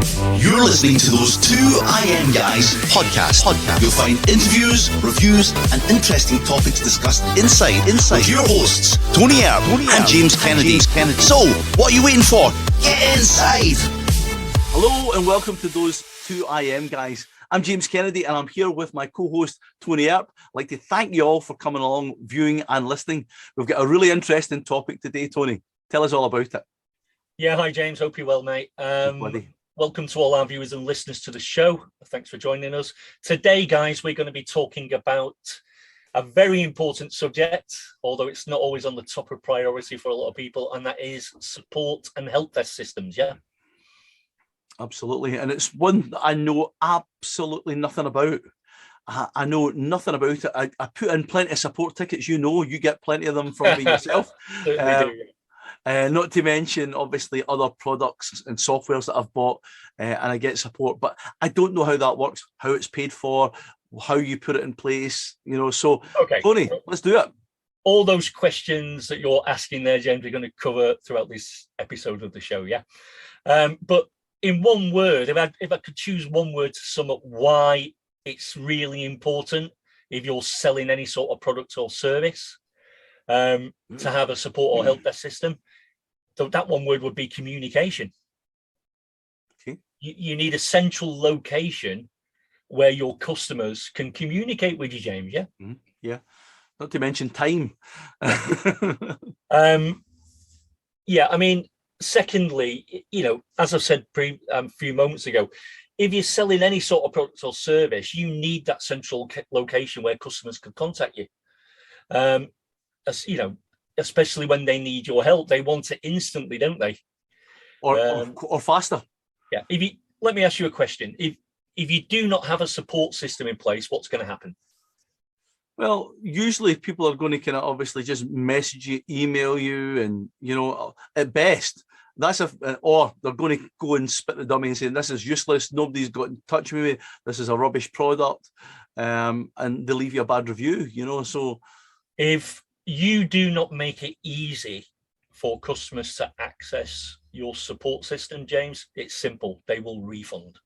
You're listening to those two IM guys podcast. You'll find interviews, reviews, and interesting topics discussed inside with your hosts, Tony Earp and James Kennedy. So, what are you waiting for? Get inside! Hello and welcome to those two IM guys. I'm James Kennedy and I'm here with my co-host, Tony Earp. I'd like to thank you all for coming along, viewing and listening. We've got a really interesting topic today, Tony. Tell us all about it. Yeah, hi James, hope you're well, mate. Welcome to all our viewers and listeners to the show. Thanks for joining us. Today, guys, we're going to be talking about a very important subject, although it's not always on the top of priority for a lot of people, and that is support and help desk systems, yeah? Absolutely, and it's one that I know absolutely nothing about. I know nothing about it. I put in plenty of support tickets, you get plenty of them from me yourself. Certainly do. Not to mention, obviously, other products and softwares that I've bought, and I get support, but I don't know how that works, how it's paid for, how you put it in place, So, okay. Tony, let's do it. All those questions that you're asking there, James, we're going to cover throughout this episode of the show, yeah? But in one word, if I could choose one word to sum up why it's really important if you're selling any sort of product or service, to have a support or help desk system, so that one word would be communication. Okay. You need a central location where your customers can communicate with you, James. Yeah. Yeah. Not to mention time. Yeah. I mean, secondly, as I've said a few moments ago, if you're selling any sort of product or service, you need that central location where customers can contact you. Especially when they need your help, they want it instantly, don't they? Or faster. Yeah. Let me ask you a question. If you do not have a support system in place, what's going to happen? Well, usually people are going to kind of obviously just message you, email you, and at best, or they're going to go and spit the dummy and say this is useless. Nobody's got in touch with me. This is a rubbish product, and they leave you a bad review. So if you do not make it easy for customers to access your support system, James, it's simple. They will refund.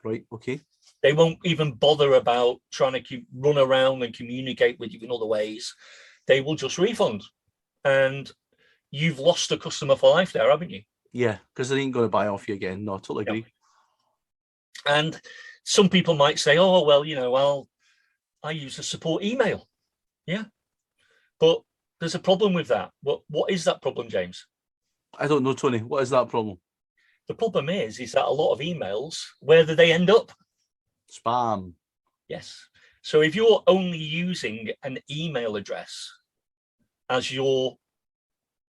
Right. Okay. They won't even bother about trying to run around and communicate with you in other ways. They will just refund. And you've lost a customer for life there, haven't you? Yeah, because they ain't going to buy off you again. No, I totally agree. Yeah. And some people might say, oh, well, I use a support email. Yeah. But there's a problem with that. What is that problem, James? I don't know, Tony. What is that problem? The problem is that a lot of emails, where do they end up? Spam. Yes. So if you're only using an email address as your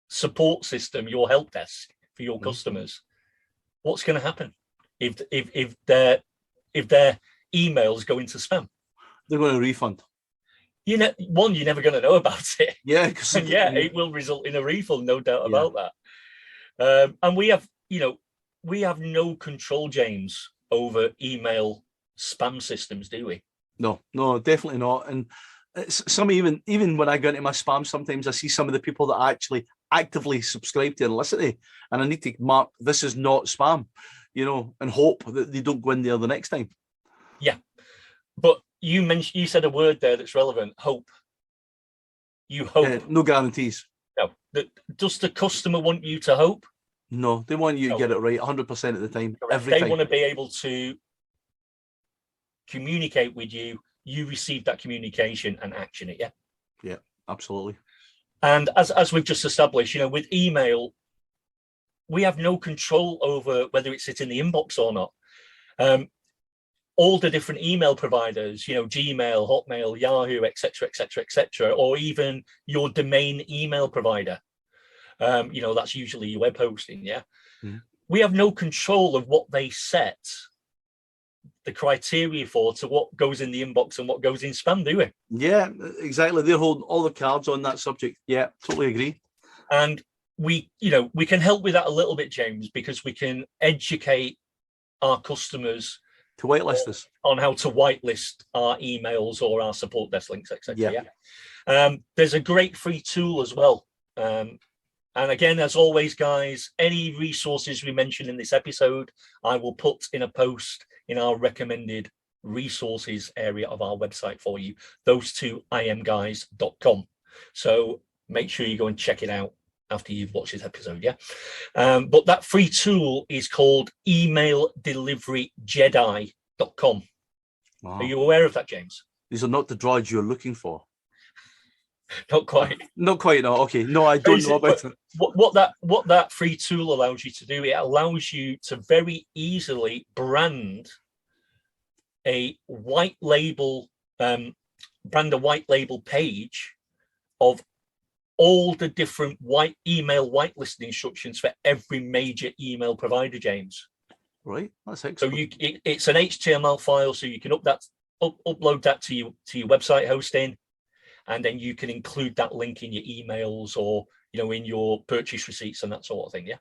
support system, your help desk for your customers, what's going to happen if their emails go into spam? They're going to refund. You're never going to know about it. Yeah, it will result in a refund, no doubt about that. And we have no control, James, over email spam systems, do we? No, definitely not. And some even when I go into my spam, sometimes I see some of the people that I actually actively subscribe to and listen to, and I need to mark this is not spam, and hope that they don't go in there the next time. Yeah, but you said a word there that's relevant. Hope. You hope. No guarantees. No. Does the customer want you to hope? No, they want you to get it right 100% of the time. Every time. They want to be able to communicate with you. You receive that communication and action it. Yeah. Yeah, absolutely. And as we've just established, with email, we have no control over whether it sits in the inbox or not. All the different email providers, Gmail, Hotmail, Yahoo, etc., or even your domain email provider. That's usually your web hosting. Yeah. Mm-hmm. We have no control of what they set the criteria for to what goes in the inbox and what goes in spam, do we? Yeah, exactly. They're holding all the cards on that subject. Yeah, totally agree. And we can help with that a little bit, James, because we can educate our customers to whitelist us on how to whitelist our emails or our support desk links, etc. Yeah. There's a great free tool as well And again, as always, guys, any resources we mention in this episode, I will put in a post in our recommended resources area of our website for you, those two imguys.com. So make sure you go and check it out after you've watched this episode, yeah? But that free tool is called emaildeliveryjedi.com. Wow. Are you aware of that, James? These are not the droids you're looking for. Not quite. Not quite, no. Okay. No, I don't know about it. What that free tool allows you to do, it allows you to very easily brand a white label page of all the different email whitelisting instructions for every major email provider, James. Right, that's excellent. So it's an HTML file, so you can upload that to your website hosting, and then you can include that link in your emails or in your purchase receipts and that sort of thing. Yeah,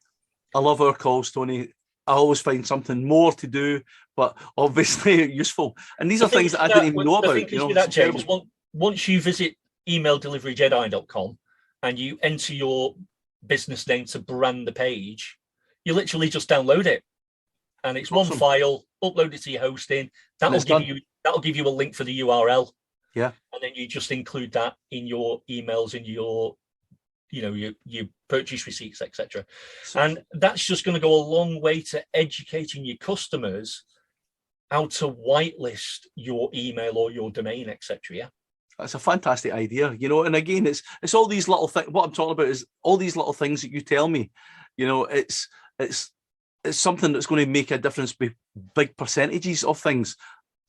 I love our calls, Tony. I always find something more to do, but obviously useful. And these are things that I didn't even know about. James, once you visit emaildeliveryjedi.com and you enter your business name to brand the page, you literally just download it, and it's awesome. One file. Upload it to your hosting. That'll give you a link for the URL. Yeah, and then you just include that in your emails, in your your purchase receipts, etc. And that's just going to go a long way to educating your customers how to whitelist your email or your domain, etc. Yeah, that's a fantastic idea. And again, it's all these little things. What I'm talking about is all these little things that you tell me. It's something that's going to make a difference with big percentages of things.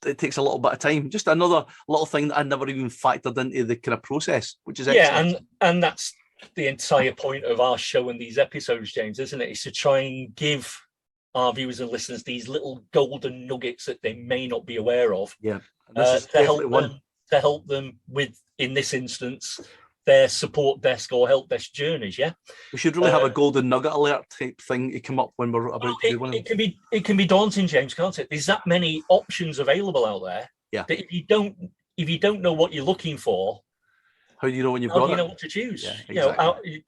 It takes a little bit of time. Just another little thing that I never even factored into the kind of process, which is excellent. and that's the entire point of our show and these episodes, James, isn't it? Is to try and give our viewers and listeners these little golden nuggets that they may not be aware of. Yeah, to help them with, in this instance, their support desk or help desk journeys. Yeah, we should really have a golden nugget alert type thing to come up when we're about to do one. It can be daunting, James, can't it? There's that many options available out there. Yeah. That if you don't know what you're looking for, how do you know when you've got it? How do you know what to choose? Yeah, exactly.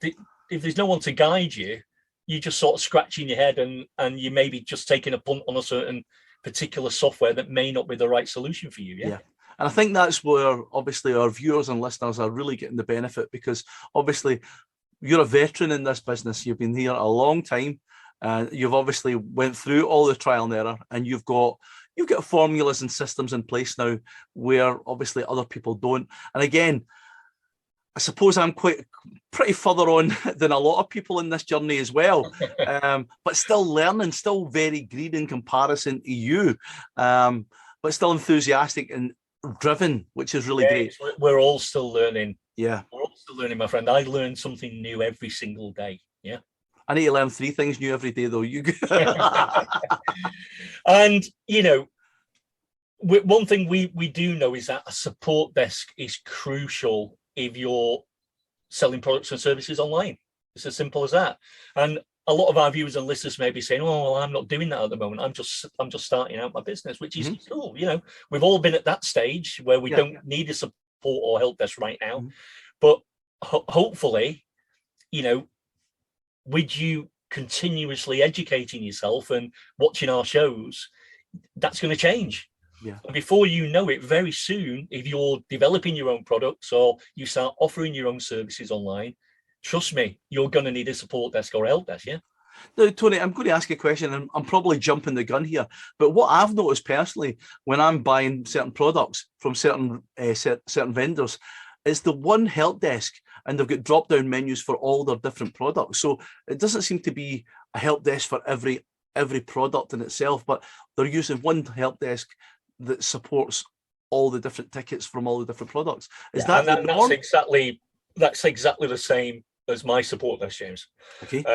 If there's no one to guide you, you just sort of scratching your head and you maybe just taking a punt on a certain particular software that may not be the right solution for you. Yeah. And I think that's where obviously our viewers and listeners are really getting the benefit, because obviously you're a veteran in this business. You've been here a long time, and you've obviously went through all the trial and error, and you've got formulas and systems in place now where obviously other people don't. And again, I suppose I'm pretty further on than a lot of people in this journey as well, but still learning, still very green in comparison to you, but still enthusiastic and driven, which is really great. We're all still learning. Yeah, we're all still learning, my friend. I learn something new every single day. Yeah, I need to learn 3 things new every day, though. And one thing we do know is that a support desk is crucial if you're selling products and services online. It's as simple as that. And a lot of our viewers and listeners may be saying, "Oh, well, I'm not doing that at the moment. I'm just starting out my business," which is cool. We've all been at that stage where we don't need a support or help desk right now. But hopefully, with you continuously educating yourself and watching our shows, that's going to change. Yeah. And before you know it, very soon, if you're developing your own products or you start offering your own services online, trust me, you're going to need a support desk or a help desk. Yeah. Now, Tony, I'm going to ask you a question, and I'm probably jumping the gun here, but what I've noticed personally when I'm buying certain products from certain vendors is the one help desk, and they've got drop-down menus for all their different products. So it doesn't seem to be a help desk for every product in itself, but they're using one help desk that supports all the different tickets from all the different products. That's exactly the same as my support desk, James. Okay.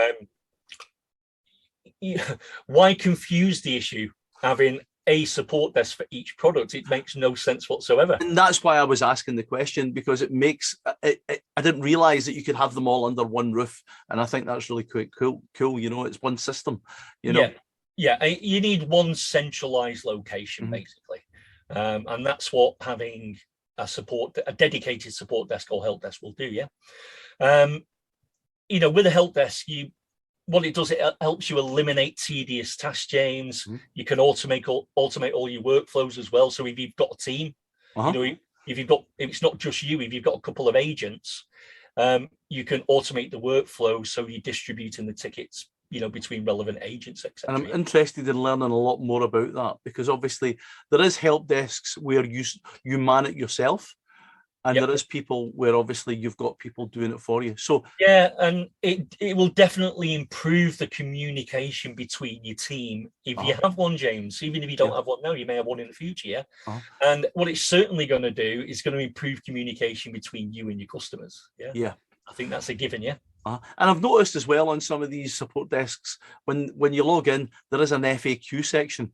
Why confuse the issue having a support desk for each product? It makes no sense whatsoever. And that's why I was asking the question, because it makes I didn't realize that you could have them all under one roof, and I think that's really quite cool. It's one system. Yeah, you need one centralized location, basically, and that's what having a dedicated support desk or help desk will do. Yeah. with a help desk, what it does, it helps you eliminate tedious tasks, James. You can automate all your workflows as well. So if you've got a team, if it's not just you, if you've got a couple of agents, you can automate the workflow, so you're distributing the tickets, between relevant agents, etc. And I'm interested in learning a lot more about that, because obviously there is help desks where you man it yourself, and there is people where obviously you've got people doing it for you. So yeah, and it will definitely improve the communication between your team if you have one, James. Even if you don't have one now, you may have one in the future. Yeah, and what it's certainly going to do is going to improve communication between you and your customers. Yeah, I think that's a given. Yeah. And I've noticed as well on some of these support desks, when you log in, there is an FAQ section,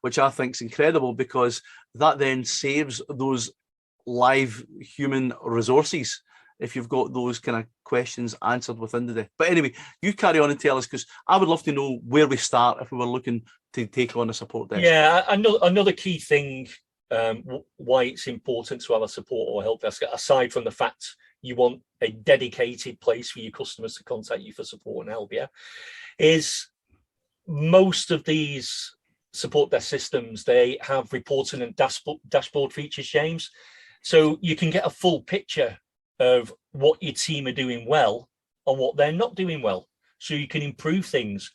which I think is incredible, because that then saves those live human resources if you've got those kind of questions answered within the day. But anyway, you carry on and tell us, because I would love to know where we start if we were looking to take on a support desk. Yeah, another key thing, why it's important to have a support or help desk, aside from the fact you want a dedicated place for your customers to contact you for support and help, is most of these support desk systems, they have reporting and dashboard features, James. So you can get a full picture of what your team are doing well and what they're not doing well. So you can improve things,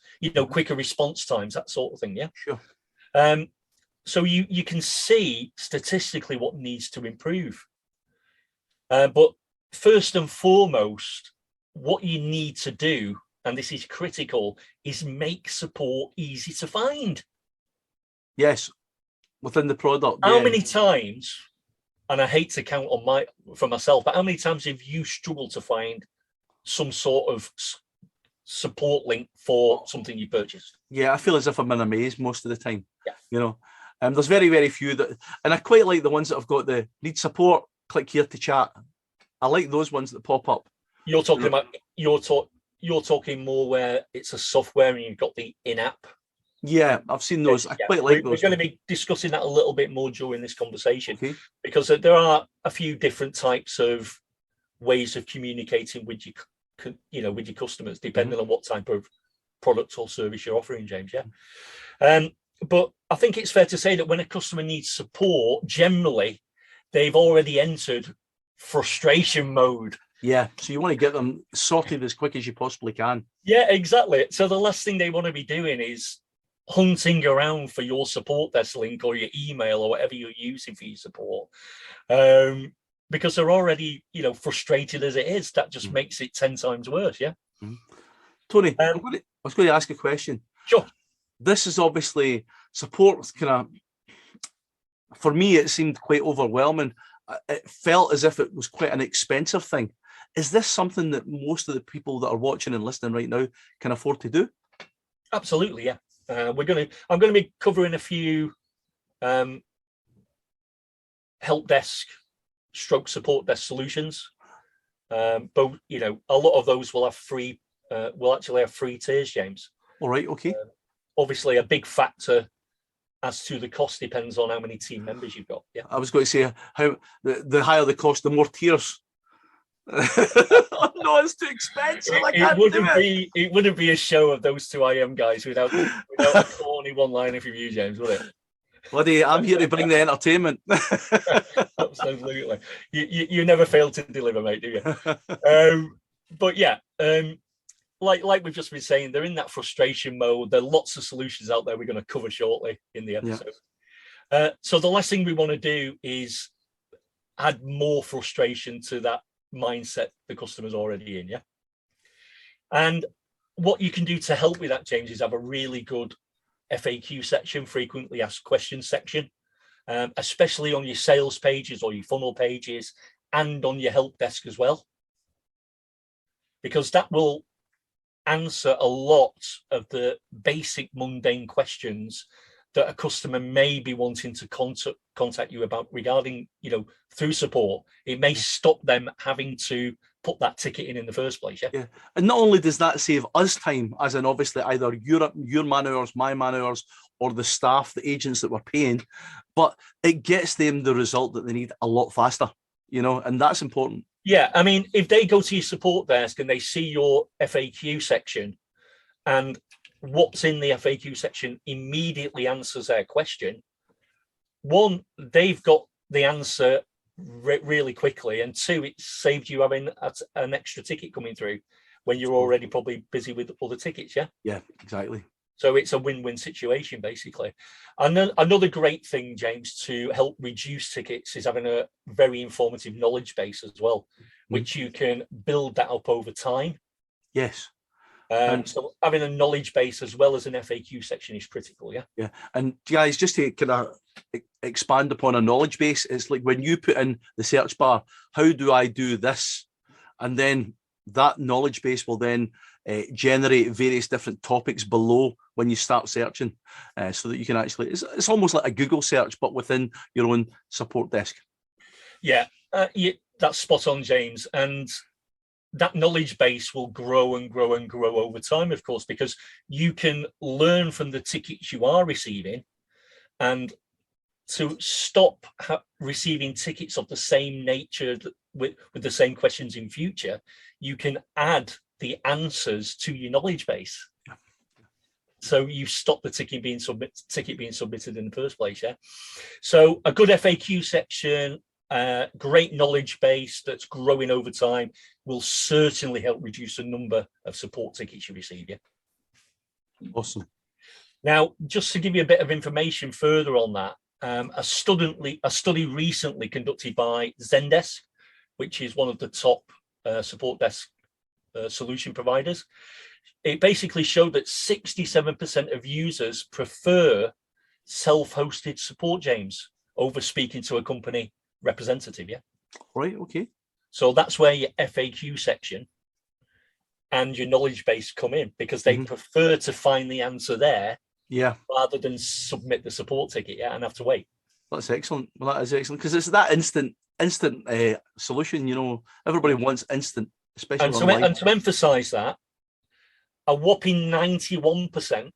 quicker response times, that sort of thing. Yeah. Sure. So you can see statistically what needs to improve. But first and foremost, what you need to do, and this is critical, is make support easy to find. Yes, within the product. How many times, and I hate to count for myself, but how many times have you struggled to find some sort of support link for something you purchased? Yeah, I feel as if I'm in a maze most of the time. Yeah. There's very, very few that, and I quite like the ones that have got the need support, click here to chat. I like those ones that pop up. You're talking about you're talking more where it's a software and you've got the in-app. Yeah, I've seen those. I quite like those. We're going to be discussing that a little bit more during this conversation, because there are a few different types of ways of communicating with your customers, depending on what type of product or service you're offering, James. Yeah. But I think it's fair to say that when a customer needs support, generally they've already entered frustration mode. Yeah, so you want to get them sorted as quick as you possibly can. Yeah, exactly. So the last thing they want to be doing is hunting around for your support desk link or your email or whatever you're using for your support, because they're already frustrated as it is. That just makes it 10 times worse. Yeah. Tony, I was going to ask a question. Sure. This is obviously support. For me, it seemed quite overwhelming. It felt as if it was quite an expensive thing. Is this something that most of the people that are watching and listening right now can afford to do? Absolutely, yeah. I'm going to be covering a few help desk / support desk solutions. But a lot of those will have free. Will actually have free tiers, James. All right. Okay. Obviously, a big factor as to the cost depends on how many team members you've got. Yeah, I was going to say how the higher the cost, the more tiers. No, it's too expensive. It wouldn't be a show of those two IM guys without a corny one-liner from you, James, would it? Bloody, I'm here to bring the entertainment. Absolutely. You never fail to deliver, mate, do you? But yeah, like we've just been saying, they're in that frustration mode. There are lots of solutions out there we're going to cover shortly in the episode. Yeah. So the last thing we want to do is add more frustration to that mindset the customer's already in. Yeah. And what you can do to help with that, James, is have a really good FAQ section, frequently asked questions section, especially on your sales pages or your funnel pages and on your help desk as well, because that will answer a lot of the basic mundane questions that a customer may be wanting to contact you about regarding, through support. It may stop them having to put that ticket in the first place. Yeah. And not only does that save us time, as in obviously either your man hours, my man hours, or the staff, the agents that we're paying, but it gets them the result that they need a lot faster, and that's important. Yeah, I mean, if they go to your support desk and they see your FAQ section, and what's in the FAQ section immediately answers their question, one, they've got the answer really quickly, and two, it saved you having an extra ticket coming through when you're already probably busy with other tickets. Yeah, exactly. So it's a win-win situation, basically. Another great thing, James, to help reduce tickets is having a very informative knowledge base as well, which you can build that up over time. Yes. So having a knowledge base as well as an FAQ section is critical. Yeah. And guys, just to kind of expand upon a knowledge base, it's like when you put in the search bar, how do I do this? And then that knowledge base will then generate various different topics below when you start searching, so that you can actually, it's almost like a Google search, but within your own support desk. Yeah, that's spot on, James. And that knowledge base will grow and grow and grow over time, of course, because you can learn from the tickets you are receiving, and to stop receiving tickets of the same nature with the same questions in future, you can add the answers to your knowledge base. So you stop the ticket being submitted in the first place. Yeah. So a good FAQ section, great knowledge base that's growing over time will certainly help reduce the number of support tickets you receive. Yeah. Awesome. Now, just to give you a bit of information further on that, a study recently conducted by Zendesk, which is one of the top support desk solution providers. It basically showed that 67% of users prefer self-hosted support, James, over speaking to a company representative. Yeah. Right. Okay. So that's where your FAQ section and your knowledge base come in, because they prefer to find the answer there. Yeah. Rather than submit the support ticket, and have to wait. That's excellent. Well, that is excellent, because it's that instant solution. You know, everybody wants instant, especially online. And to emphasize that, a whopping 91%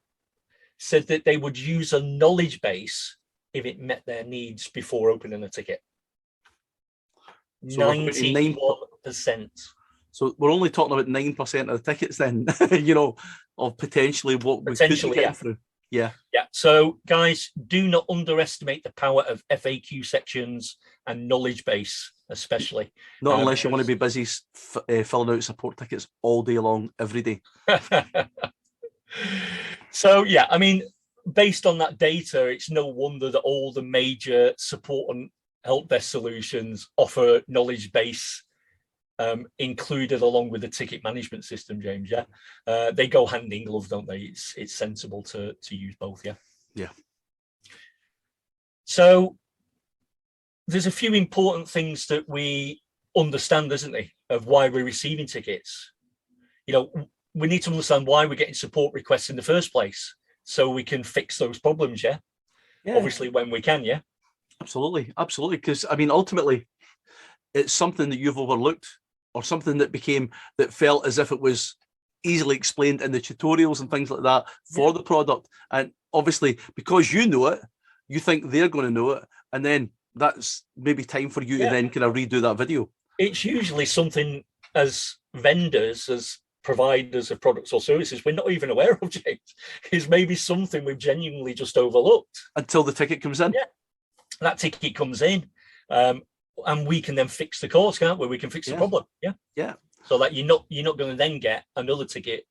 said that they would use a knowledge base if it met their needs before opening a ticket. So 91%. So we're only talking about 9% of the tickets then, you know, of potentially what we could be getting through. Yeah. Yeah. So guys, do not underestimate the power of FAQ sections and knowledge base, especially. Not unless you want to be busy filling out support tickets all day long, every day. So, yeah, I mean, based on that data, it's no wonder that all the major support and help desk solutions offer knowledge base included along with the ticket management system, James. Yeah, they go hand in glove, don't they? It's sensible to use both. Yeah. Yeah. So there's a few important things that we understand, isn't there, of why we're receiving tickets. You know, we need to understand why we're getting support requests in the first place, so we can fix those problems. Yeah. Obviously, when we can. Yeah. Absolutely. Because I mean, ultimately, it's something that you've overlooked, or something that felt as if it was easily explained in the tutorials and things like that for the product. And obviously, because you know it, you think they're going to know it. And then that's maybe time for you to then kind of redo that video. It's usually something as vendors, as providers of products or services, we're not even aware of, James. It's maybe something we've genuinely just overlooked. Until the ticket comes in. Yeah, that ticket comes in. And we can then fix the cause, can't we? We can fix the problem. Yeah. So that you're not going to then get another ticket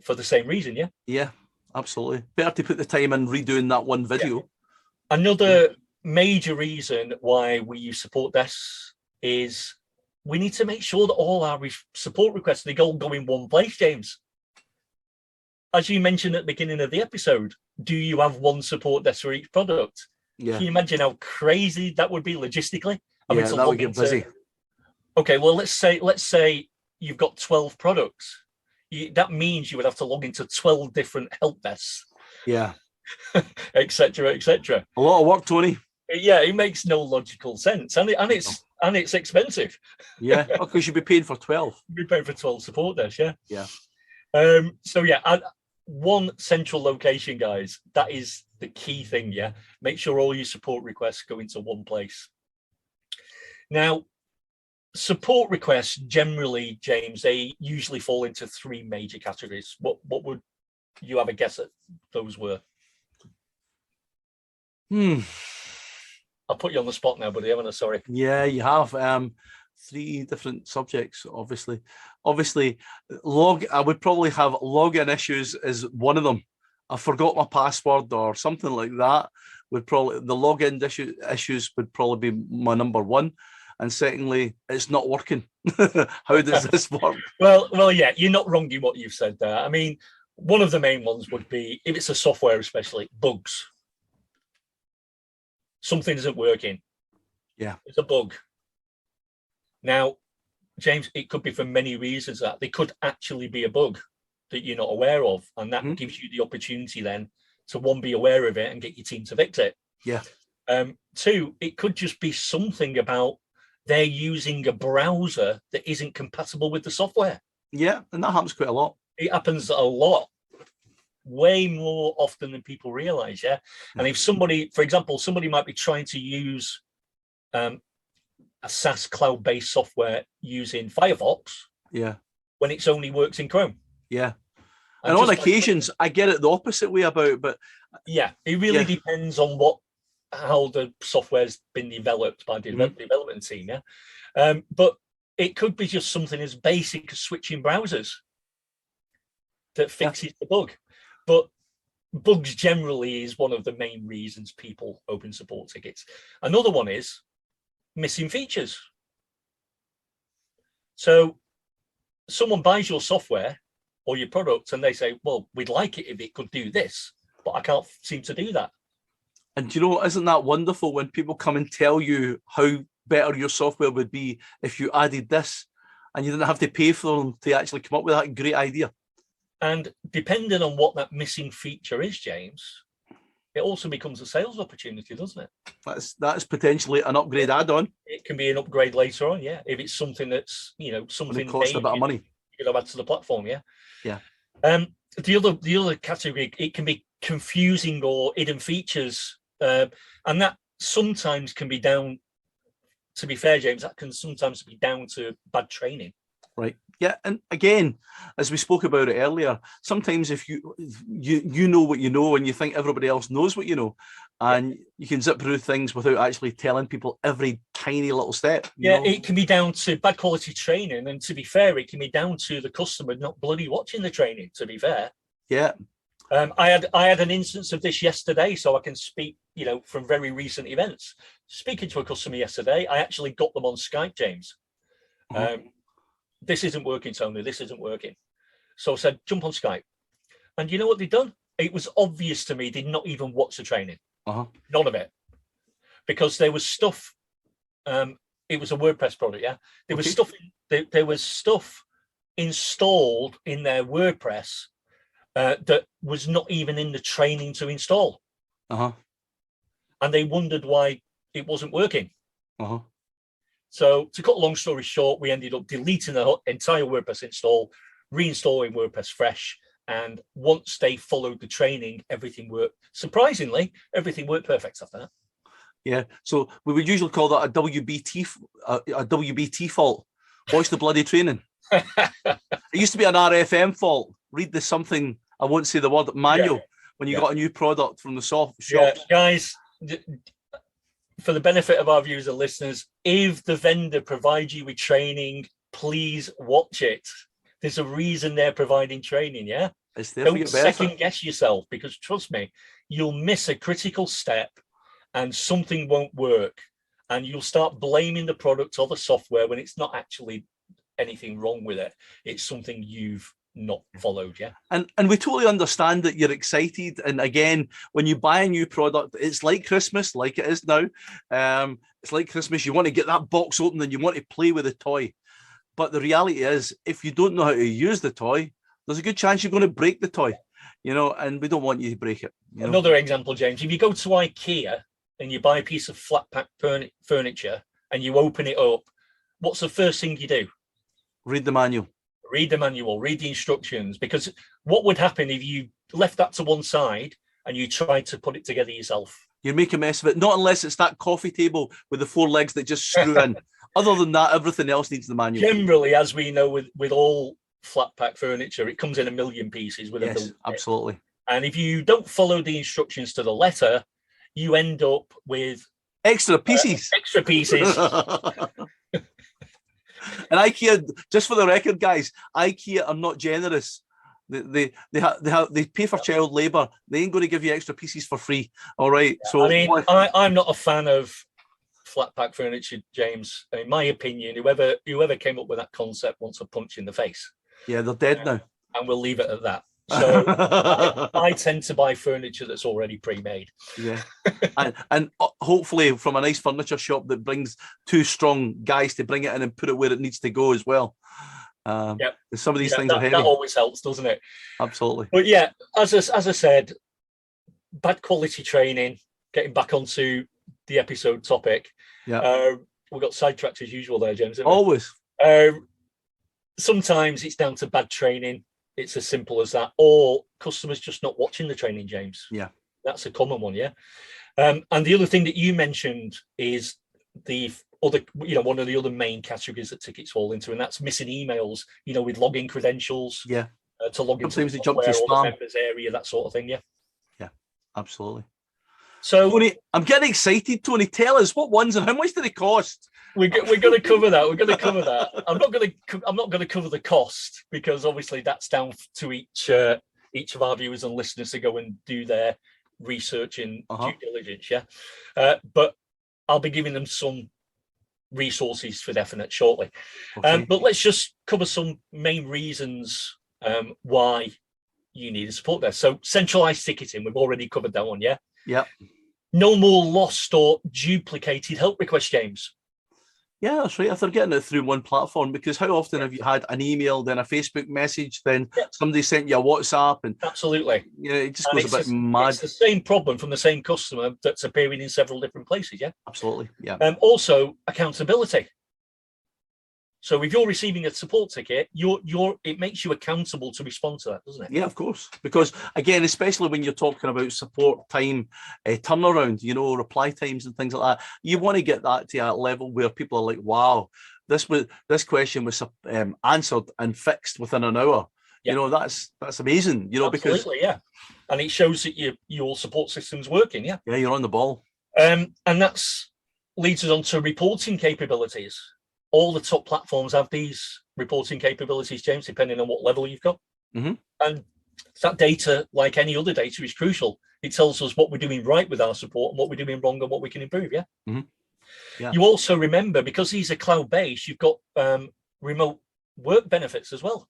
for the same reason. Yeah. Yeah, absolutely. Better to put the time in redoing that one video. Yeah. Another major reason why we use support desks is we need to make sure that all our support requests, they all go in one place, James. As you mentioned at the beginning of the episode, do you have one support desk for each product? Yeah. Can you imagine how crazy that would be logistically? That would get busy. Okay, well, let's say you've got 12 products. That means you would have to log into 12 different help desks. Yeah. etc. A lot of work, Tony. Yeah, it makes no logical sense, and it's expensive. Yeah, because you'd be paying for 12. You'd be paying for 12 support desks. Yeah. Yeah. So yeah, one central location, guys. That is the key thing. Yeah. Make sure all your support requests go into one place. Now, support requests generally, James, they usually fall into three major categories. What would you have a guess at those were? I'll put you on the spot now, buddy. I'm sorry. Yeah, you have three different subjects. Obviously, I would probably have login issues as one of them. I forgot my password or something like that. The login issues would probably be my number one. And secondly, it's not working. How does this work? Well, yeah, you're not wrong in what you've said there. I mean, one of the main ones would be, if it's a software especially, bugs. Something isn't working. Yeah. It's a bug. Now, James, it could be for many reasons that they could actually be a bug that you're not aware of. And that gives you the opportunity then to, one, be aware of it and get your team to fix it. Yeah. Two, it could just be something about they're using a browser that isn't compatible with the software. Yeah, and that happens quite a lot. It happens a lot, way more often than people realize. Yeah. And if somebody, for example, somebody might be trying to use a SaaS cloud-based software using Firefox. Yeah. When it's only works in Chrome. Yeah. And on occasions, I get it the opposite way about, but yeah, it really depends on how the software's been developed by the development team. Yeah. But it could be just something as basic as switching browsers that fixes the bug. But bugs generally is one of the main reasons people open support tickets. Another one is missing features. So someone buys your software or your product and they say, well, we'd like it if it could do this, but I can't seem to do that. And you know, isn't that wonderful when people come and tell you how better your software would be if you added this, and you didn't have to pay for them to actually come up with that great idea? And depending on what that missing feature is, James, it also becomes a sales opportunity, doesn't it? That's potentially an upgrade add-on. It can be an upgrade later on, yeah. If it's something that's, something that costs a bit of money, you add to the platform, yeah. Yeah. The other category, it can be confusing or hidden features, and that sometimes can be down. To be fair, James, that can sometimes be down to bad training. Right. Yeah, and again, as we spoke about it earlier, sometimes if you know what you know and you think everybody else knows what you know, and you can zip through things without actually telling people every tiny little step. Yeah, it can be down to bad quality training, and to be fair, it can be down to the customer not bloody watching the training. To be fair, yeah. I had an instance of this yesterday, so I can speak, from very recent events. Speaking to a customer yesterday, I actually got them on Skype, James. This isn't working, Tony. This isn't working. So I said, jump on Skype. And you know what they'd done? It was obvious to me they'd not even watch the training. None of it. Because there was stuff, it was a WordPress product, yeah? There was stuff, there was stuff installed in their WordPress that was not even in the training to install. And they wondered why it wasn't working. So to cut a long story short, we ended up deleting the entire WordPress install, reinstalling WordPress fresh. And once they followed the training, everything worked. Surprisingly, everything worked perfect after that. Yeah. So we would usually call that a WBT fault. Watch the bloody training. It used to be an RFM fault. Read the something, I won't say the word, manual, when you got a new product from the shop. Guys, for the benefit of our viewers and listeners, if the vendor provides you with training, please watch it. There's a reason they're providing training, yeah? Don't second guess yourself, because trust me, you'll miss a critical step and something won't work. And you'll start blaming the product or the software when it's not actually anything wrong with it. It's something you've not followed, yeah. And we totally understand that you're excited. And again, when you buy a new product, it's like Christmas, like it is now. It's like Christmas. You want to get that box open and you want to play with the toy. But the reality is, if you don't know how to use the toy, there's a good chance you're going to break the toy, and we don't want you to break it. Another example, James, if you go to IKEA and you buy a piece of flat pack furniture and you open it up, what's the first thing you do? Read the manual. Read the manual, read the instructions, because what would happen if you left that to one side and you tried to put it together yourself? You'd make a mess of it, not unless it's that coffee table with the 4 legs that just screw in. Other than that, everything else needs the manual. Generally, as we know with all flat pack furniture, it comes in a million pieces with a build. Absolutely. And if you don't follow the instructions to the letter, you end up with extra pieces. Extra pieces. And IKEA, just for the record, guys, IKEA are not generous. They pay for child labour. They ain't going to give you extra pieces for free. All right. Yeah, so I mean, I'm not a fan of flat pack furniture, James. In my opinion, whoever came up with that concept wants a punch in the face. Yeah, they're dead now. And we'll leave it at that. So I tend to buy furniture that's already pre-made. Yeah, and hopefully from a nice furniture shop that brings two strong guys to bring it in and put it where it needs to go as well. Some of these things are heavy. That always helps, doesn't it? Absolutely. But yeah, as I said, bad quality training. Getting back onto the episode topic. Yeah, we got sidetracked as usual there, James. Always. Sometimes it's down to bad training. It's as simple as that, or customers just not watching the training, James. Yeah, that's a common one. Yeah, and the other thing that you mentioned is the other, one of the other main categories that tickets fall into, and that's missing emails. With login credentials. Yeah, to log into sometimes they jump to spam, the members area, that sort of thing. Yeah, yeah, absolutely. So, Tony, I'm getting excited. Tony, tell us what ones and how much do they cost? We're going to cover that. We're going to cover that. I'm not going to cover the cost, because obviously that's down to each of our viewers and listeners to go and do their research and due diligence. Yeah, but I'll be giving them some resources for definite shortly. Okay. But let's just cover some main reasons why you need a support desk. So centralized ticketing, we've already covered that one. Yeah. Yeah. No more lost or duplicated help request, James. Yeah, that's right. If they're getting it through one platform, because how often have you had an email, then a Facebook message, then somebody sent you a WhatsApp, and absolutely, it just goes a bit mad. It's the same problem from the same customer that's appearing in several different places. Yeah, absolutely. Yeah. Also accountability. So if you're receiving a support ticket, it makes you accountable to respond to that, doesn't it? Yeah, of course. Because again, especially when you're talking about support time, turnaround, reply times and things like that, you want to get that to a level where people are like, "Wow, this question was answered and fixed within an hour." Yeah. That's amazing. Absolutely, because and it shows that your support system's working. Yeah, you're on the ball. And that's leads us on to reporting capabilities. All the top platforms have these reporting capabilities, James, depending on what level you've got. Mm-hmm. And that data, like any other data, is crucial. It tells us what we're doing right with our support and what we're doing wrong and what we can improve. Yeah. Mm-hmm. Yeah. You also remember, because these are cloud-based, you've got remote work benefits as well.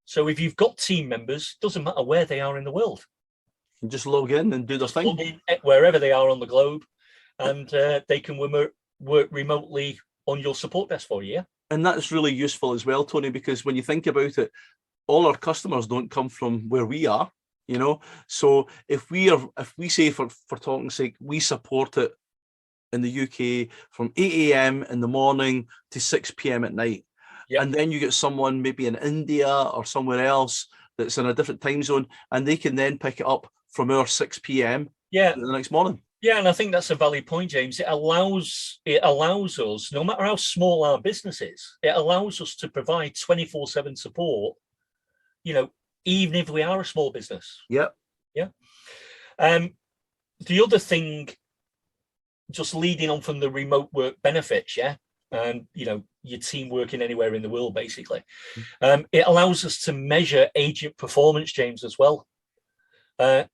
So if you've got team members, doesn't matter where they are in the world. You just log in and do their thing. Log in wherever they are on the globe, and they can work remotely on your support desk for you. Yeah? And that's really useful as well, Tony, because when you think about it, all our customers don't come from where we are, So if we say, for talking's sake, we support it in the UK from 8 a.m. in the morning to 6 p.m. at night. Yep. And then you get someone maybe in India or somewhere else that's in a different time zone, and they can then pick it up from our 6 p.m. the next morning. Yeah, and I think that's a valid point, James. It allows us, no matter how small our business is, it allows us to provide 24/7 support, even if we are a small business. Yeah. Yeah. The other thing, just leading on from the remote work benefits, and your team working anywhere in the world, basically, it allows us to measure agent performance, James, as well.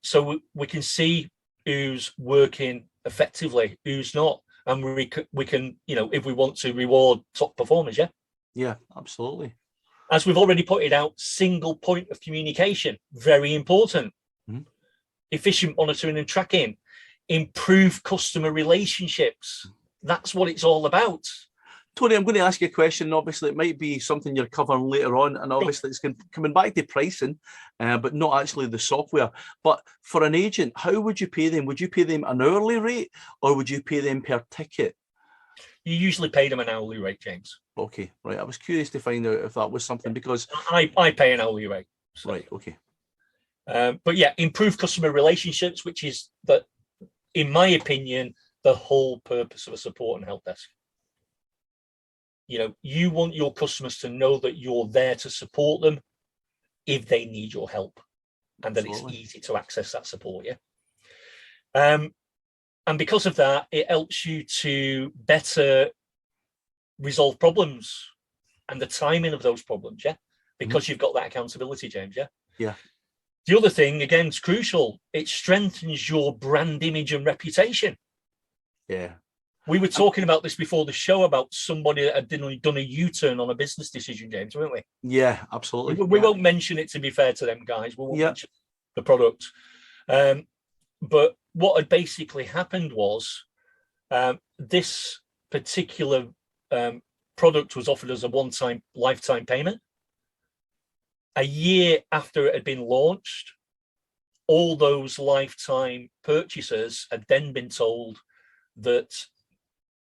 So we can see who's working effectively, who's not, and we can if we want to, reward top performers. Yeah, absolutely. As we've already pointed out, single point of communication, very important. Mm-hmm. Efficient monitoring and tracking, improve customer relationships. That's what it's all about. Tony, I'm going to ask you a question. Obviously, it might be something you're covering later on, and obviously it's coming back to pricing, but not actually the software. But for an agent, how would you pay them? Would you pay them an hourly rate, or would you pay them per ticket? You usually pay them an hourly rate, James. Okay, right. I was curious to find out if that was something, because I pay an hourly rate. So. Right. Okay. But yeah, improve customer relationships, which is in my opinion, the whole purpose of a support and help desk. you want your customers to know that you're there to support them if they need your help, and that it's easy to access that support. And because of that, it helps you to better resolve problems and the timing of those problems, because you've got that accountability, James. The other thing, again, is crucial. It strengthens your brand image and reputation. We were talking about this before the show about somebody that had done a U-turn on a business decision, James, weren't we? Yeah, absolutely. We won't mention it, to be fair to them guys. We won't mention the product. But what had basically happened was this particular product was offered as a one-time lifetime payment. A year after it had been launched, all those lifetime purchasers had then been told that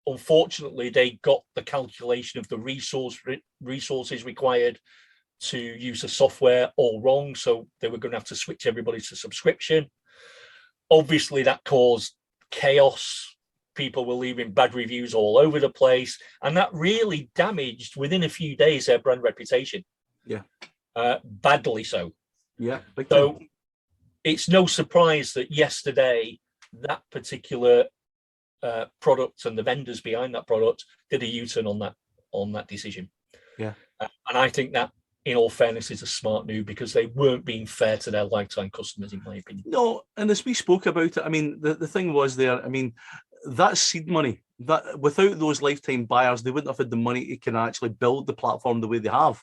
unfortunately they got the calculation of the resources required to use the software all wrong, so they were going to have to switch everybody to subscription. Obviously that caused chaos. People were leaving bad reviews all over the place, and that really damaged within a few days their brand reputation. Badly so. So it's no surprise that yesterday that particular product and the vendors behind that product did a U-turn on that decision. And I think that, in all fairness, is a smart move, because they weren't being fair to their lifetime customers, in my opinion. No, and as we spoke about it, I mean, the thing was there, I mean, that's seed money. That without those lifetime buyers, they wouldn't have had the money to can actually build the platform the way they have.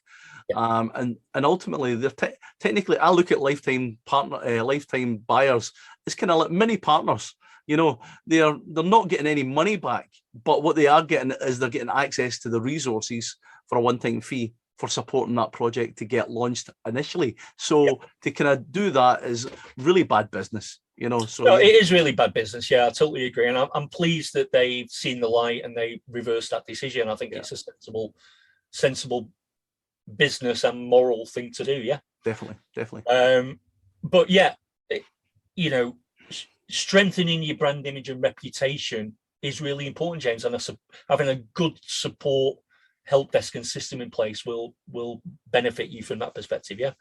And ultimately, they're technically, I look at lifetime buyers as kind of like mini partners. They're not getting any money back, but what they are getting is they're getting access to the resources for a one-time fee for supporting that project to get launched initially. So to kind of do that is really bad business. So no, it is really bad business. I totally agree, and I'm pleased that they've seen the light and they reversed that decision. I think it's a sensible business and moral thing to do. Definitely. But strengthening your brand image and reputation is really important, James, and having a good support help desk and system in place will benefit you from that perspective.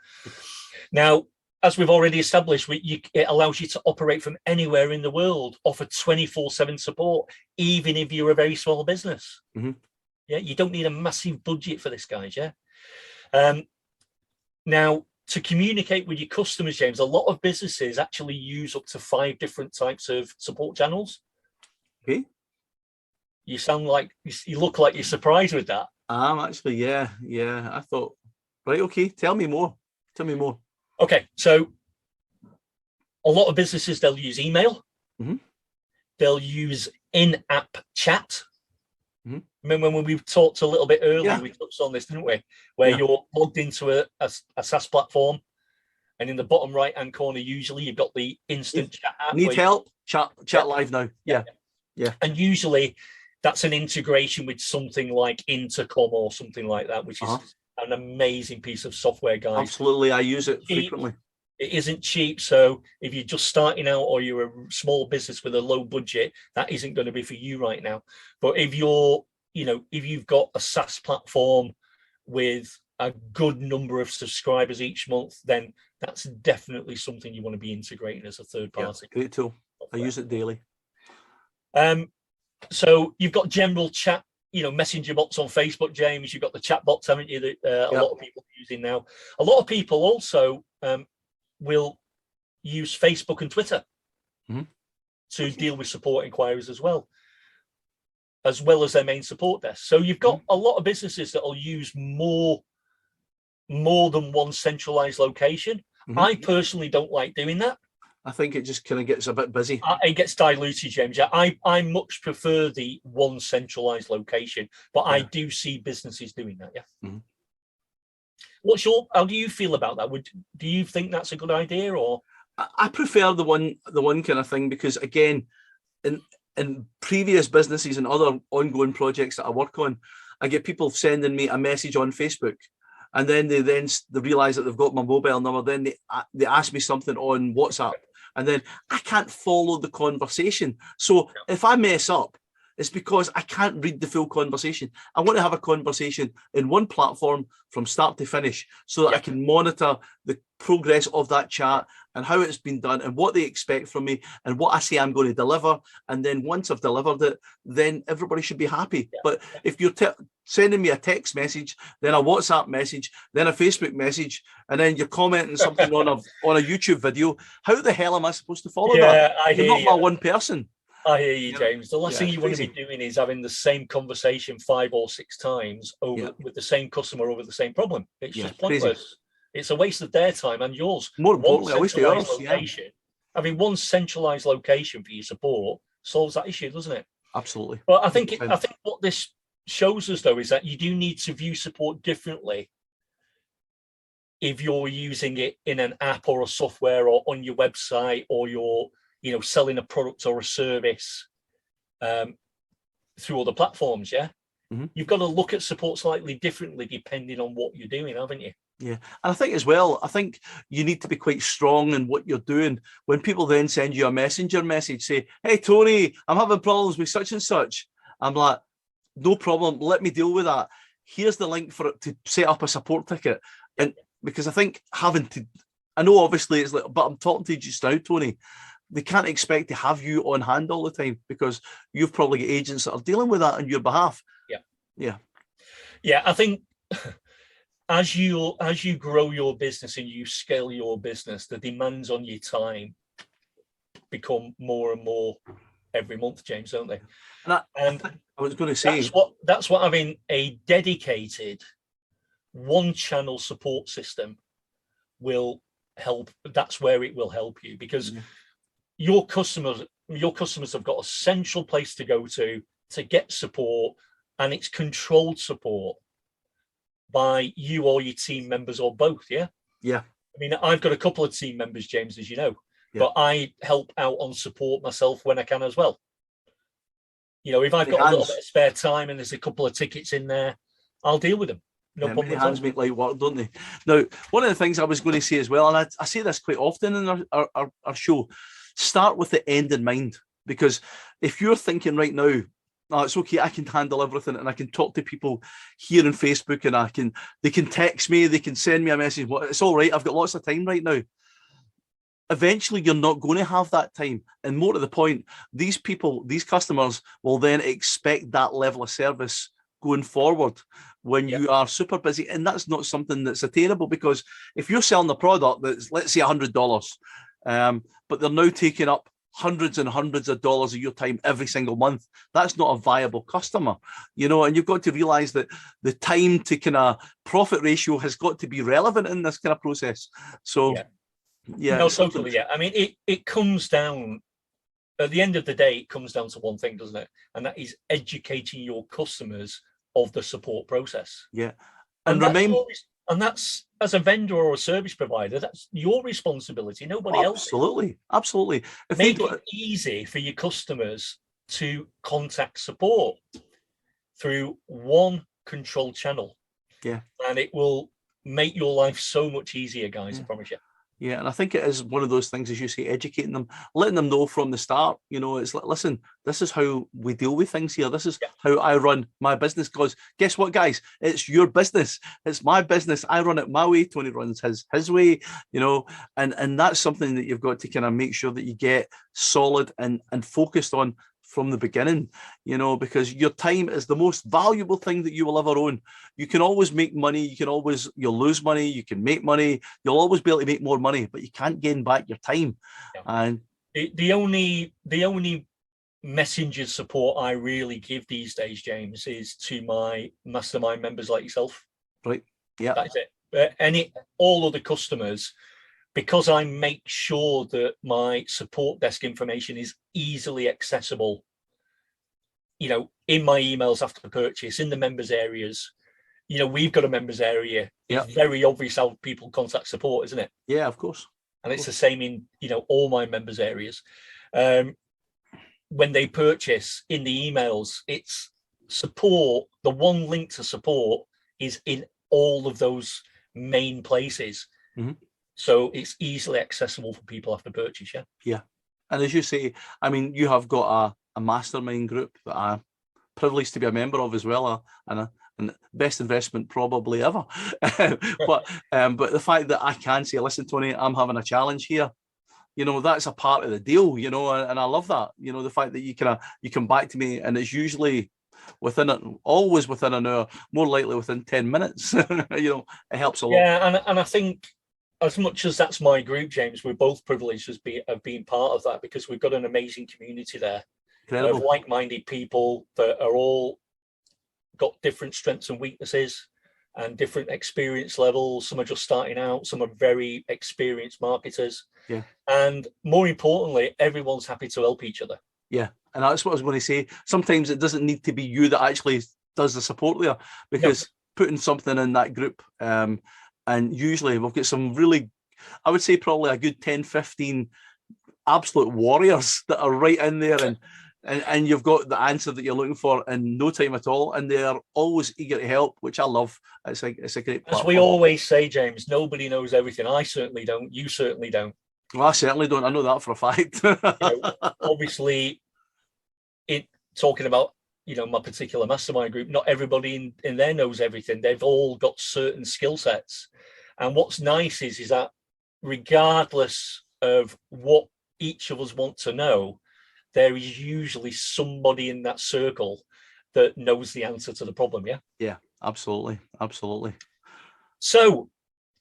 Now, as we've already established, it allows you to operate from anywhere in the world, offer 24/7 support, even if you're a very small business. You don't need a massive budget for this, guys. Now, to communicate with your customers, James, a lot of businesses actually use up to 5 different types of support channels. You sound like you look like you're surprised with that. I'm actually, I thought, right, okay, tell me more. Okay, so a lot of businesses, they'll use email. They'll use in-app chat. Remember when we talked a little bit earlier, we touched on this, didn't we? Where you're logged into a SaaS platform, and in the bottom right-hand corner, usually you've got the instant chat app. Need help? Chat live now. Yeah. And usually that's an integration with something like Intercom or something like that, which is an amazing piece of software, guys. Absolutely, I use it frequently. It isn't cheap, so if you're just starting out or you're a small business with a low budget, that isn't going to be for you right now. But if you've got a SaaS platform with a good number of subscribers each month, then that's definitely something you want to be integrating as a third party. Great tool. I use it daily. So you've got general chat, messenger bots on Facebook, James. You've got the chat bots, haven't you, that a lot of people are using now. A lot of people also will use Facebook and Twitter to deal with support inquiries as well as their main support desk. So you've got a lot of businesses that will use more than one centralized location. I personally don't like doing that. I think it just kind of gets a bit busy. It gets diluted, James. I much prefer the one centralized location, but I do see businesses doing that. How do you feel about that? Do you think that's a good idea, or? I prefer the one kind of thing, because again, in previous businesses and other ongoing projects that I work on, I get people sending me a message on Facebook, and then they realize that they've got my mobile number. Then they ask me something on WhatsApp, and then I can't follow the conversation. So if I mess up, It's because I can't read the full conversation. I want to have a conversation in one platform from start to finish so that I can monitor the progress of that chat and how it's been done and what they expect from me and what I say I'm going to deliver. And then once I've delivered it, then everybody should be happy. But if you're sending me a text message, then a WhatsApp message, then a Facebook message, and then you're commenting something on a YouTube video, how the hell am I supposed to follow that? You're not my one person. I hear you, James. The last thing you want to be doing is having the same conversation 5 or 6 times with the same customer over the same problem. It's just pointless. Crazy. It's a waste of their time and yours. More importantly, a waste of yours. Location. Having one centralized location for your support solves that issue, doesn't it? Absolutely. But I think what this shows us, though, is that you do need to view support differently if you're using it in an app or a software or on your website, or you're selling a product or a service through other platforms. You've got to look at support slightly differently depending on what you're doing, haven't you? Yeah, and I think as well, you need to be quite strong in what you're doing. When people then send you a messenger message, say, "Hey Tony, I'm having problems with such and such," I'm like, "No problem, let me deal with that. Here's the link for it to set up a support ticket." And because I think I know obviously it's like, but I'm talking to you just now, Tony. They can't expect to have you on hand all the time because you've probably got agents that are dealing with that on your behalf. Yeah. I think as you grow your business and you scale your business, the demands on your time become more and more every month, James, don't they? And I was going to say that's what having a dedicated one-channel support system will help. That's where it will help you, because your customers have got a central place to go to get support, and it's controlled support by you or your team members or both. I mean, I've got a couple of team members, James, as you know, but I help out on support myself when I can as well. If I've got a little bit of spare time and there's a couple of tickets in there, I'll deal with them. No problem. Many hands make light work, don't they? Now, one of the things I was going to say as well, and I say this quite often in our show, start with the end in mind. Because if you're thinking right now, "Oh, it's okay, I can handle everything and I can talk to people here on Facebook and they can text me, they can send me a message, it's all right, I've got lots of time right now." Eventually, you're not going to have that time. And more to the point, these customers will then expect that level of service going forward when you are super busy. And that's not something that's attainable, because if you're selling a product that's, let's say, $100, but they're now taking up hundreds and hundreds of dollars of your time every single month, that's not a viable customer, and you've got to realize that the time to kind of profit ratio has got to be relevant in this kind of process. So no, totally. I mean, it comes down, at the end of the day, it comes down to one thing, doesn't it? And that is educating your customers of the support process. And remember, and that's, as a vendor or a service provider, that's your responsibility, nobody else. Absolutely. Make it easy for your customers to contact support through one control channel. And it will make your life so much easier, guys, I promise you. Yeah, and I think it is one of those things, as you say, educating them, letting them know from the start, it's like, listen, this is how we deal with things here. This is how I run my business. Because guess what, guys? It's your business. It's my business. I run it my way. Tony runs his way, and that's something that you've got to kind of make sure that you get solid and focused on from the beginning, because your time is the most valuable thing that you will ever own. You can always make money, you'll lose money, you can make money, you'll always be able to make more money, but you can't gain back your time. And the only messenger support I really give these days, James, is to my mastermind members like yourself. Right. Yeah. That's it. All other customers, because I make sure that my support desk information is easily accessible, in my emails after the purchase, in the members areas. We've got a members area. It's very obvious how people contact support, isn't it? Yeah, of course. And it's the same in, all my members areas. When they purchase, in the emails, it's support. The one link to support is in all of those main places. So it's easily accessible for people after purchase. Yeah. And as you say, I mean, you have got a mastermind group that privileged to be a member of as well, and best investment probably ever. but the fact that I can say, listen, Tony, I'm having a challenge here, that's a part of the deal, and I love that. The fact that you come back to me, and it's usually always within an hour, more likely within 10 minutes. It helps a lot. Yeah, and I think, as much as that's my group, James, we're both privileged of being part of that, because we've got an amazing community there. Incredible. Of like-minded people that are all got different strengths and weaknesses and different experience levels. Some are just starting out, some are very experienced marketers. Yeah. And more importantly, everyone's happy to help each other. Yeah. And that's what I was going to say. Sometimes it doesn't need to be you that actually does the support there, because putting something in that group, and usually we've got some really, I would say probably a good 10, 15 absolute warriors that are right in there, and you've got the answer that you're looking for in no time at all, and they're always eager to help, which I love. It's a great platform. As we always say, James, nobody knows everything. I certainly don't. You certainly don't. Well, I certainly don't. I know that for a fact. Obviously, talking about my particular mastermind group, not everybody in there knows everything. They've all got certain skill sets, and what's nice is that regardless of what each of us want to know, there is usually somebody in that circle that knows the answer to the problem. Yeah, absolutely. So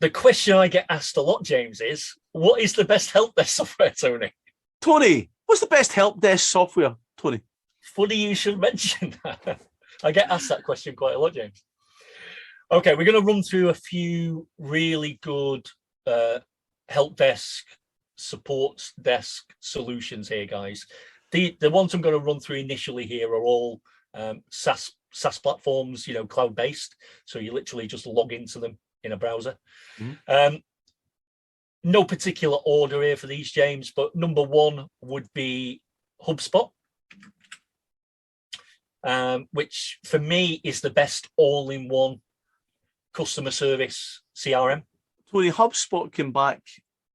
the question I get asked a lot, James, is what is the best help desk software, Tony? Tony, what's the best help desk software, Tony? Funny you should mention that. I get asked that question quite a lot, James. Okay, we're going to run through a few really good help desk, support desk solutions here, guys. The ones I'm going to run through initially here are all SaaS platforms, cloud-based. So you literally just log into them in a browser. Mm-hmm. No particular order here for these, James, but number one would be Hubspot, which for me is the best all-in-one customer service CRM. Tony, HubSpot came back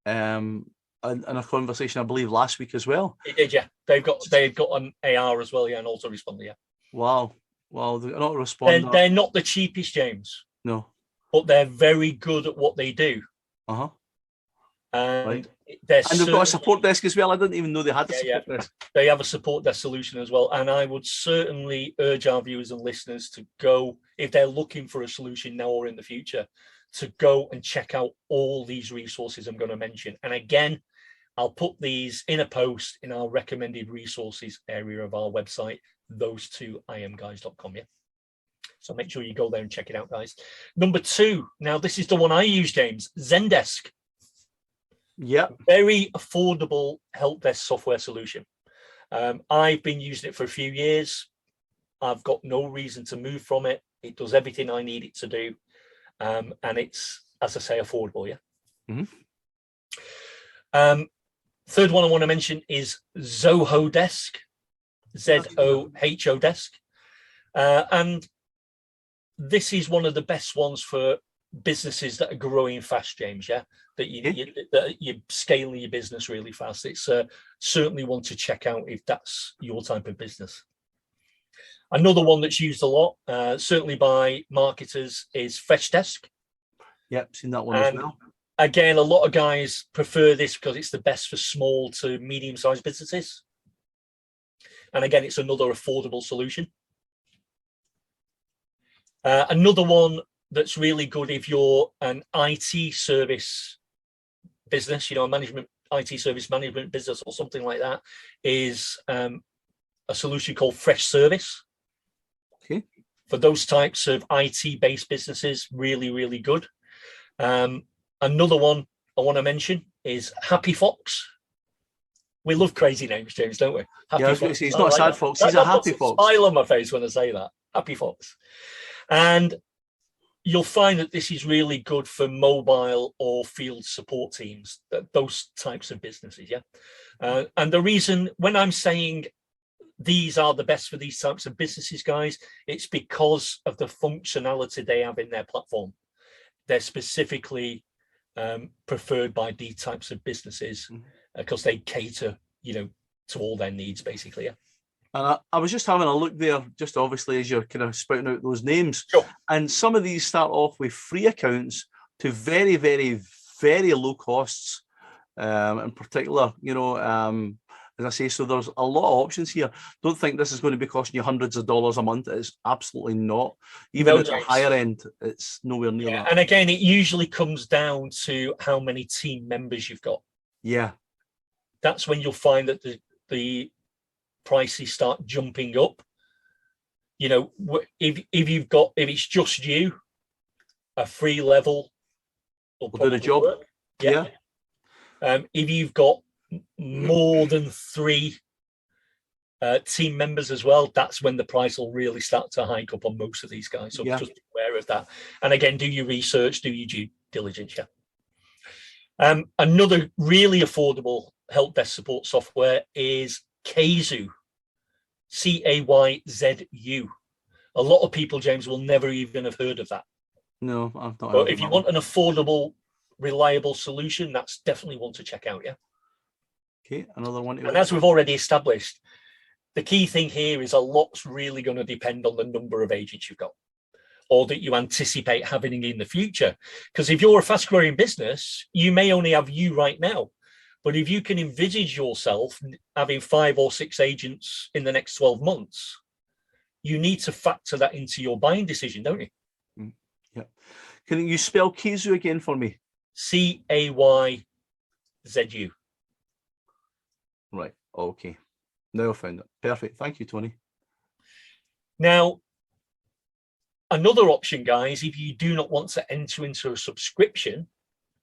in a conversation, I believe, last week as well. It did, yeah. They've got an AR as well, yeah, and autoresponder, yeah. Wow, they're not responding. They're not the cheapest, James. No, but they're very good at what they do. And right. And they've got a support desk as well. I didn't even know they had a support desk. They have a support desk solution as well. And I would certainly urge our viewers and listeners to go, if they're looking for a solution now or in the future, to go and check out all these resources I'm going to mention. And again, I'll put these in a post in our recommended resources area of our website, those2imguys.com. Yeah. So make sure you go there and check it out, guys. Number two, now this is the one I use, James, Zendesk. Yeah. Very affordable help desk software solution. I've been using it for a few years. I've got no reason to move from it. It does everything I need it to do. And it's, as I say, affordable. Yeah. Mm-hmm. Third one I want to mention is Zoho Desk, Zoho Desk. And this is one of the best ones for businesses that are growing fast, James. Yeah, that you're scaling your business really fast. It's certainly one to check out if that's your type of business. Another one that's used a lot, certainly by marketers, is Freshdesk. Yep, seen that one as well. Again, a lot of guys prefer this because it's the best for small to medium-sized businesses. And again, it's another affordable solution. Another one that's really good if you're an IT service business, a IT service management business or something like that, is a solution called Freshservice. Okay. For those types of IT-based businesses, really, really good. Another one I want to mention is Happy Fox. We love crazy names, James, don't we? Happy I was going to say, he's not a sad fox, he's a happy fox. Smile on my face when I say that. Happy Fox. And you'll find that this is really good for mobile or field support teams, those types of businesses, yeah? And the reason, when I'm saying these are the best for these types of businesses, guys, it's because of the functionality they have in their platform. They're specifically preferred by these types of businesses because they cater, to all their needs, basically, yeah? And I was just having a look there, just obviously as you're kind of spouting out those names. Sure. And some of these start off with free accounts to very, very, very low costs. In particular, as I say, so there's a lot of options here. Don't think this is going to be costing you hundreds of dollars a month. It's absolutely not. Even at the higher end, it's nowhere near that. And again, it usually comes down to how many team members you've got. Yeah. That's when you'll find that the prices start jumping up. If it's just you, a free level will do the job. Work. Yeah. If you've got more than 3 team members as well, that's when the price will really start to hike up on most of these guys. So just be aware of that. And again, do your research, do your due diligence. Another really affordable help desk support software is Kaizu, Kayzu. A lot of people, James, will never even have heard of that. No, I've not. But if you want an affordable, reliable solution, that's definitely one to check out. Okay, another one. And as we've already established, the key thing here is a lot's really going to depend on the number of agents you've got, or that you anticipate having in the future. Because if you're a fast growing business, you may only have you right now. But if you can envisage yourself having 5 or 6 agents in the next 12 months, you need to factor that into your buying decision, don't you? Yeah. Can you spell Kaizu again for me? Kayzu. Right. Okay. Now I found it. Perfect. Thank you, Tony. Now, another option, guys, if you do not want to enter into a subscription,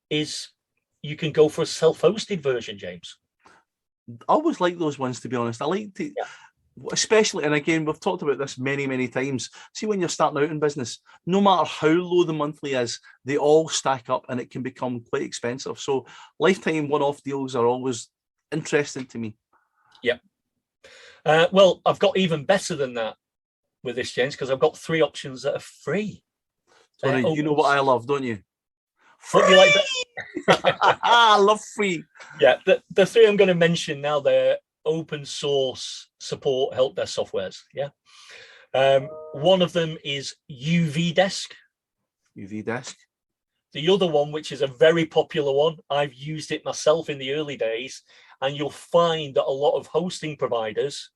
is you can go for a self-hosted version, James. I always like those ones, to be honest. I like to, especially, and again, we've talked about this many, many times. See, when you're starting out in business, no matter how low the monthly is, they all stack up and it can become quite expensive. So lifetime one-off deals are always interesting to me. Yeah. Well, I've got even better than that with this, James, because I've got 3 options that are free. Tony, you know what I love, don't you? Free. You like that? I love free. Yeah, the 3 I'm going to mention now, they're open source support help desk softwares. Yeah. One of them is UV Desk. UV Desk. The other one, which is a very popular one, I've used it myself in the early days, and you'll find that a lot of hosting providers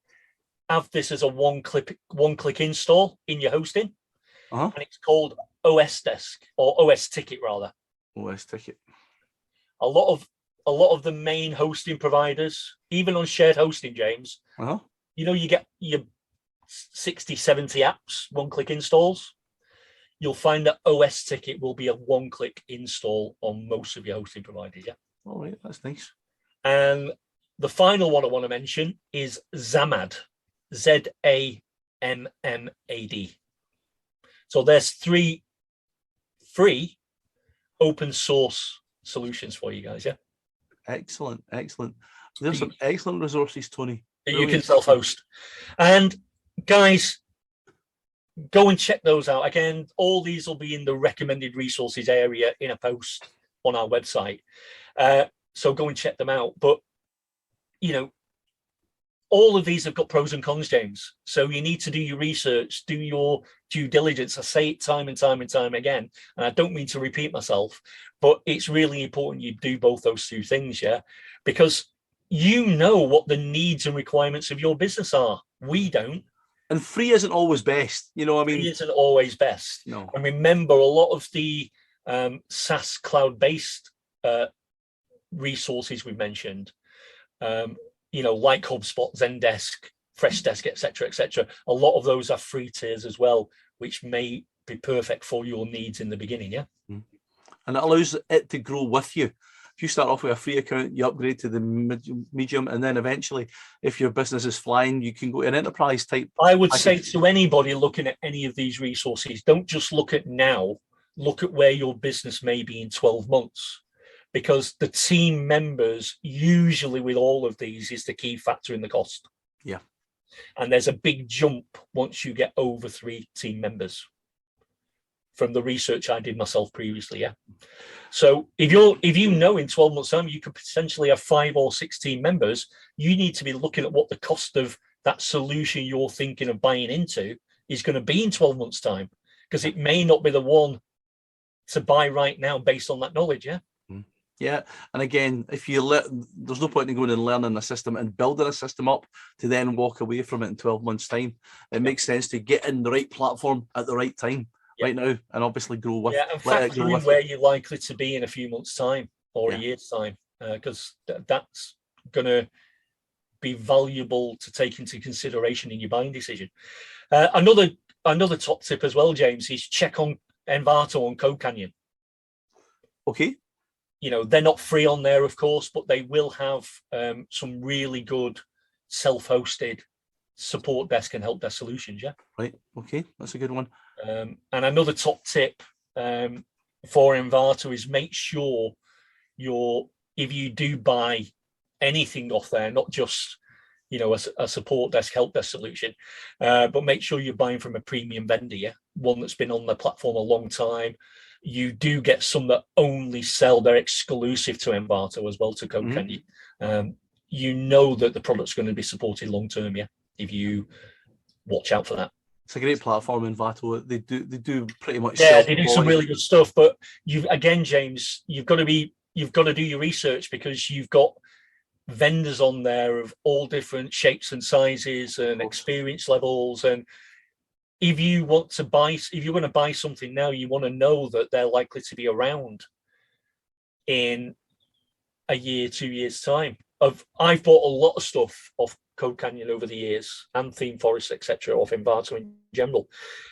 have this as a one-click install in your hosting, and it's called OS Desk, or OS Ticket rather. OS Ticket. A lot of the main hosting providers, even on shared hosting, James, you get your 60, 70 apps, one-click installs. You'll find that OS Ticket will be a one-click install on most of your hosting providers. Yeah. All right, that's nice. And the final one I want to mention is Zammad, Zammad. So there's 3 free open source solutions for you guys. Yeah. Excellent. There's some excellent resources, Tony. You can self-host. And guys, go and check those out. Again, all these will be in the recommended resources area in a post on our website. So go and check them out. But, all of these have got pros and cons, James. So you need to do your research, do your due diligence. I say it time and time and time again, and I don't mean to repeat myself, but it's really important you do both those 2 things, because you know what the needs and requirements of your business are. We don't. And free isn't always best, Free isn't always best. No. And remember, a lot of the SaaS cloud-based resources we mentioned, like HubSpot, Zendesk, Freshdesk, etc., a lot of those are free tiers as well, which may be perfect for your needs in the beginning. Yeah. And it allows it to grow with you. If you start off with a free account, you upgrade to the medium, and then eventually, if your business is flying, you can go to an enterprise type. I would say to anybody looking at any of these resources, don't just look at now, look at where your business may be in 12 months. Because the team members, usually with all of these, is the key factor in the cost. Yeah. And there's a big jump once you get over 3 team members from the research I did myself previously. Yeah. So if you know in 12 months time, you could potentially have 5 or 6 team members, you need to be looking at what the cost of that solution you're thinking of buying into is going to be in 12 months' time, because it may not be the one to buy right now based on that knowledge. Yeah. Yeah, and again, if you there's no point in going and learning a system and building a system up to then walk away from it in 12 months' time. It makes sense to get in the right platform at the right time, right now, and obviously grow with. And factor in where you're likely to be in a few months' time or a year's time, because that's going to be valuable to take into consideration in your buying decision. Another top tip as well, James, is check on Envato on Code Canyon. Okay. You know, they're not free on there, of course, but they will have some really good self-hosted support desk and help desk solutions. Yeah. Right. Okay. That's a good one. And another top tip for Envato is make sure if you do buy anything off there, not just, you know, a support desk, help desk solution, but make sure you're buying from a premium vendor, one that's been on the platform a long time. You do get some that only sell, they're exclusive to Envato as well, to Code Canyon. You know that the product's going to be supported long term, if you watch out for that. It's a great platform, Envato. They do pretty much. Yeah, they do some really good stuff. But James, you've got to do your research, because you've got vendors on there of all different shapes and sizes and experience levels. And if you want to buy something now, you want to know that they're likely to be around in a year, 2 years time. I've bought a lot of stuff off Code Canyon over the years, and Theme Forest, etc., off Envato in general.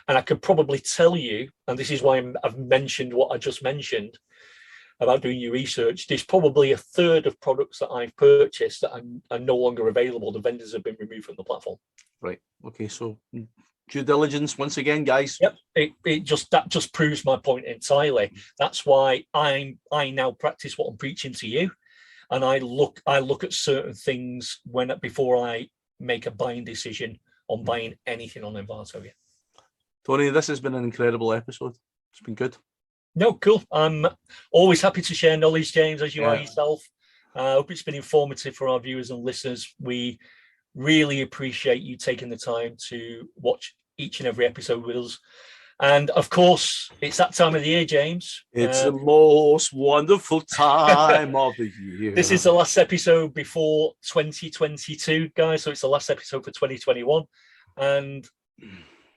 And I could probably tell you, and this is why I've mentioned what I just mentioned about doing your research, there's probably a third of products that I've purchased that are no longer available. The vendors have been removed from the platform. Right. Okay. So due diligence once again, guys. Yep. That just proves my point entirely. That's why I now practice what I'm preaching to you, and I look at certain things before I make a buying decision on buying anything on Envato. Yeah. Tony, this has been an incredible episode. It's been good. No, cool. I'm always happy to share knowledge, James, as you are yourself. I hope it's been informative for our viewers and listeners. We really appreciate you taking the time to watch each and every episode with us. And of course, it's that time of the year, James. It's the most wonderful time of the year. This is the last episode before 2022, guys. So it's the last episode for 2021. And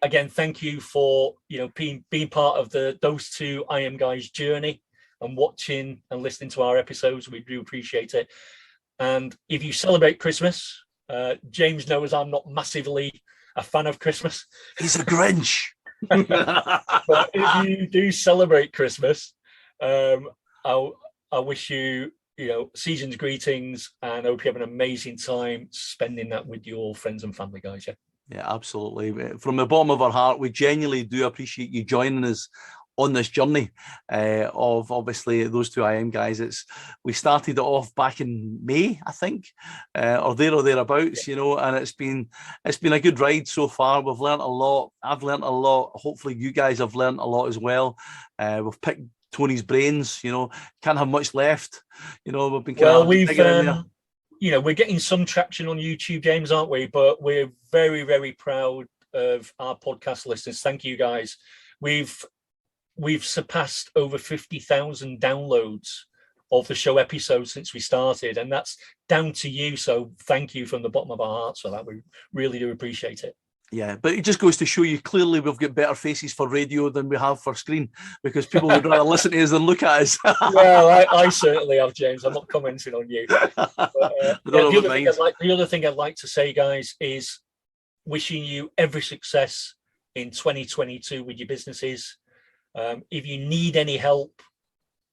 again, thank you for being part of those two I Am Guys journey and watching and listening to our episodes. We do appreciate it. And if you celebrate Christmas, James knows I'm not massively a fan of Christmas. He's a Grinch. But if you do celebrate Christmas, I wish you, season's greetings, and I hope you have an amazing time spending that with your friends and family, guys. Yeah, absolutely. From the bottom of our heart, we genuinely do appreciate you joining us on this journey of obviously those two I Am Guys. We started it off back in May, I think, or thereabouts, and it's been a good ride so far. We've learned a lot. I've learned a lot. Hopefully you guys have learned a lot as well. We've picked Tony's brains, can't have much left. We've been we're getting some traction on YouTube, James, aren't we? But we're very, very proud of our podcast listeners. Thank you, guys. We've surpassed over 50,000 downloads of the show episodes since we started, and that's down to you. So thank you from the bottom of our hearts for that. We really do appreciate it. Yeah, but it just goes to show you clearly we've got better faces for radio than we have for screen, because people would rather listen to us than look at us. Well, I certainly have, James. I'm not commenting on you. But, the other thing I'd like to say, guys, is wishing you every success in 2022 with your businesses. If you need any help,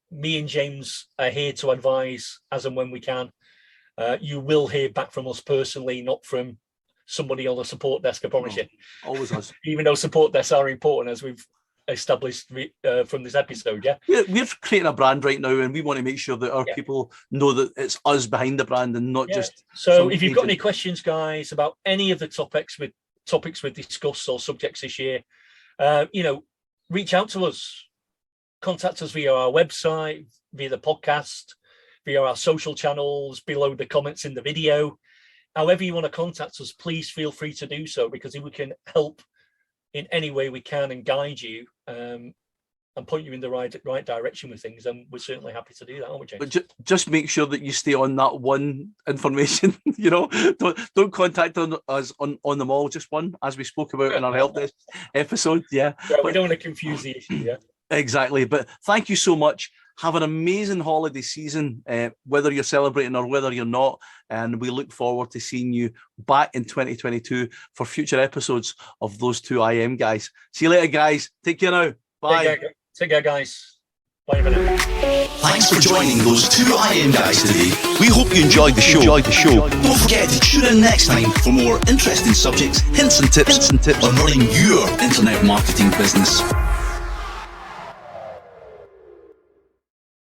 me and James are here to advise as and when we can. You will hear back from us personally, not from somebody on the support desk, I promise you. Always us. Even though support desks are important, as we've established from this episode. We're creating a brand right now, and we want to make sure that our people know that it's us behind the brand and not just. So if you've got any questions, guys, about any of the topics we've discussed or subjects this year, reach out to us. Contact us via our website, via the podcast, via our social channels, below the comments in the video. however you want to contact us, please feel free to do so, because if we can help in any way we can and guide you and point you in the right direction with things, then we're certainly happy to do that, aren't we, James? But just make sure that you stay on that one information. Don't contact us on them all, just one, as we spoke about in our help desk episode. Yeah, we don't want to confuse the issue. Yeah, exactly. But thank you so much. Have an amazing holiday season, whether you're celebrating or whether you're not. And we look forward to seeing you back in 2022 for future episodes of Those Two IM Guys. See you later, guys. Take care now. Bye. Take care, guys. Bye for now. Thanks for joining Those Two IM Guys today. We hope you enjoyed the show. Don't forget to tune in next time for more interesting subjects, hints and tips on running your internet marketing business.